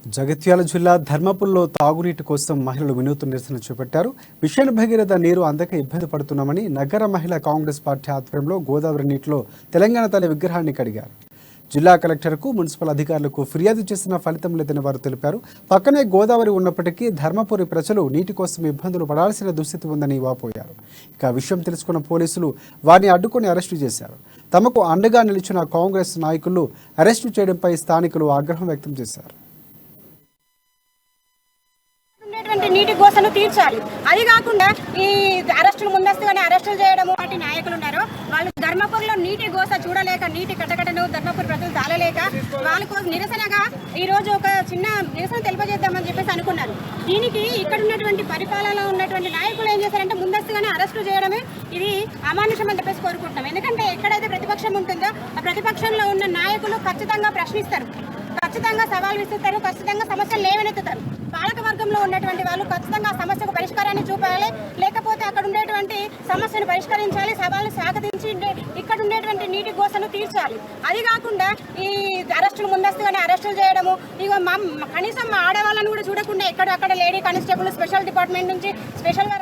జగిత్యాల జిల్లా ధర్మపురంలో తాగునీటి కోసం మహిళలు వినూత్న నిరసన చేపట్టారు. మిషన్ భగీరథ నీరు అందక ఇబ్బంది పడుతున్నామని నగర మహిళా కాంగ్రెస్ పార్టీ ఆధ్వర్యంలో గోదావరి నీటిలో తెలంగాణ తల్లి విగ్రహాన్ని కడిగారు. జిల్లా కలెక్టర్కు మున్సిపల్ అధికారులకు ఫిర్యాదు చేసిన ఫలితం లేదని వారు తెలిపారు. పక్కనే గోదావరి ఉన్నప్పటికీ ధర్మపురి ప్రజలు నీటి కోసం ఇబ్బందులు పడాల్సిన దుస్థితి ఉందని వాపోయారు. ఇక విషయం తెలుసుకున్న పోలీసులు వారిని అడ్డుకొని అరెస్టు చేశారు. తమకు అండగా నిలిచిన కాంగ్రెస్ నాయకులు అరెస్టు చేయడంపై స్థానికులు ఆగ్రహం వ్యక్తం చేశారు. నీటి కోసను తీర్చాలి. అది కాకుండా ఈ అరెస్టులు ముందస్తుగానే అరెస్టులు చేయడము పార్టీ నాయకులు ఉన్నారు. వాళ్ళు ధర్మపురిలో నీటి గోస చూడలేక, నీటి కట్టకట్టను ధర్మపురి ప్రజలు తాళలేక వాళ్ళకు నిరసనగా ఈ రోజు ఒక చిన్న నిరసన తెలియజేద్దామని చెప్పేసి అనుకున్నారు. దీనికి ఇక్కడ ఉన్నటువంటి పరిపాలనలో ఉన్నటువంటి నాయకులు ఏం చేశారంటే ముందస్తుగానే అరెస్టు చేయడమే ఇది అమానుషం అని చెప్పేసి కోరుకుంటున్నాం. ఎందుకంటే ఎక్కడైతే ప్రతిపక్షం ఉంటుందో ఆ ప్రతిపక్షంలో ఉన్న నాయకులు ఖచ్చితంగా ప్రశ్నిస్తారు, ఖచ్చితంగా సవాల్ విసురుతారు, ఖచ్చితంగా సమస్యలు లేవనెత్తుతారు. పాలక వర్గంలో ఉన్నటువంటి వాళ్ళు ఖచ్చితంగా సమస్యకు పరిష్కారాన్ని చూపాలి, లేకపోతే అక్కడ ఉండేటువంటి సమస్యను పరిష్కరించాలి, సవాళ్ళను స్వాగతించి ఇక్కడ ఉండేటువంటి నీటి గోసను తీర్చాలి. అది కాకుండా ఈ అరెస్టులు ముందస్తుగానే అరెస్టులు చేయడము, ఇక కనీసం ఆడవాళ్ళని కూడా చూడకుండా ఎక్కడ అక్కడ లేడీ కానిస్టేబుల్ స్పెషల్ డిపార్ట్మెంట్ నుంచి స్పెషల్గా